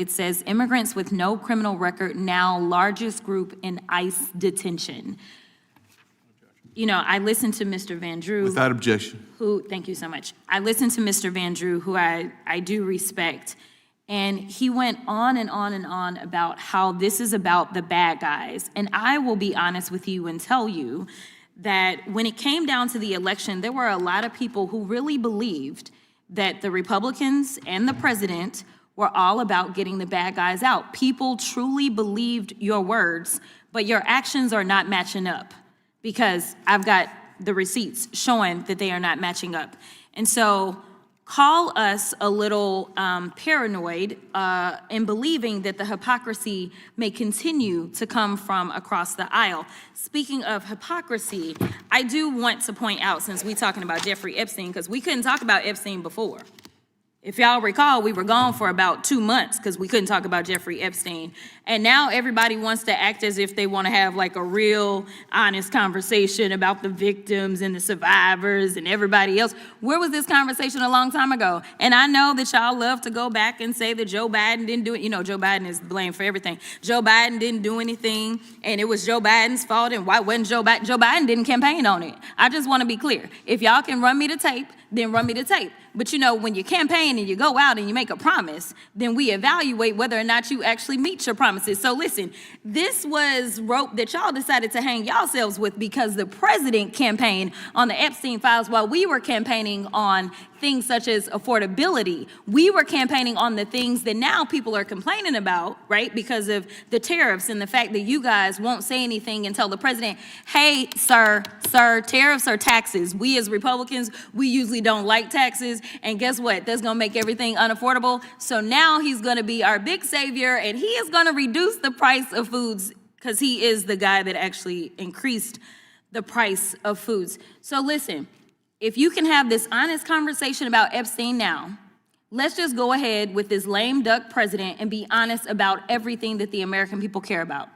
It says immigrants with no criminal record now largest group in ICE detention. You know, I listened to Mr. Van Drew. Without objection. Who, thank you so much. I listened to Mr. Van Drew, who I do respect, and he went on and on and on about how this is about the bad guys. And I will be honest with you and tell you that when it came down to the election, there were a lot of people who really believed that the Republicans and the president were all about getting the bad guys out. People truly believed your words, but your actions are not matching up, because I've got the receipts showing that they are not matching up. And so call us a little paranoid in believing that the hypocrisy may continue to come from across the aisle. Speaking of hypocrisy, I do want to point out, since we're talking about Jeffrey Epstein, because we couldn't talk about Epstein before. If y'all recall, we were gone for about 2 months because we couldn't talk about Jeffrey Epstein. And now everybody wants to act as if they want to have like a real honest conversation about the victims and the survivors and everybody else. Where was this conversation a long time ago? And I know that y'all love to go back and say that Joe Biden didn't do it. You know, Joe Biden is blamed for everything. Joe Biden didn't do anything, and it was Joe Biden's fault, and why wasn't Joe Biden? Joe Biden didn't campaign on it. I just want to be clear. If y'all can run me the tape, then run me the tape. But you know, when you campaign and you go out and you make a promise, then we evaluate whether or not you actually meet your promises. So listen, this was rope that y'all decided to hang yourselves with because the president campaigned on the Epstein files while we were campaigning on things such as affordability. We were campaigning on the things that now people are complaining about, right? Because of the tariffs and the fact that you guys won't say anything and tell the president, hey, sir, tariffs are taxes. We as Republicans, we usually don't like taxes. And guess what? That's gonna make everything unaffordable. So now he's gonna be our big savior, and he is gonna reduce the price of foods because he is the guy that actually increased the price of foods. So listen, if you can have this honest conversation about Epstein now, let's just go ahead with this lame duck president and be honest about everything that the American people care about.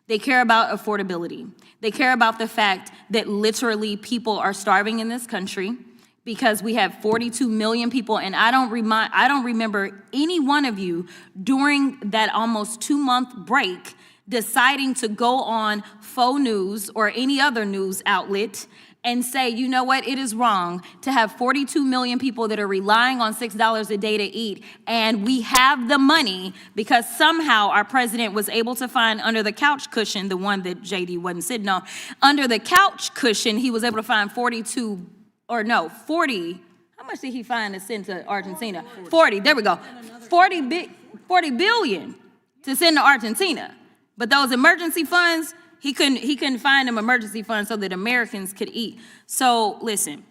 They care about affordability. They care about the fact that literally people are starving in this country because we have 42 million people, and I don't remember any one of you during that almost 2-month break deciding to go on faux news or any other news outlet and say, you know what, it is wrong to have 42 million people that are relying on $6 a day to eat, and we have the money because somehow our president was able to find under the couch cushion, the one that JD wasn't sitting on, under the couch cushion, he was able to find 40, how much did he find to send to Argentina? 40, there we go, 40 billion to send to Argentina. But those emergency funds, he couldn't find them emergency funds so that Americans could eat. So listen,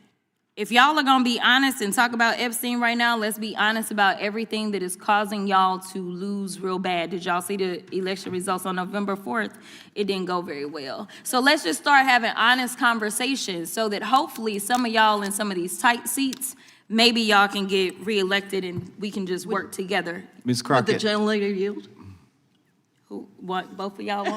if y'all are gonna be honest and talk about Epstein right now, let's be honest about everything that is causing y'all to lose real bad. Did y'all see the election results on November 4th? It didn't go very well. So let's just start having honest conversations so that hopefully some of y'all in some of these tight seats, maybe y'all can get reelected and we can just work together. Ms. Crockett. Would the gentlelady yield? Who, what, both of y'all want?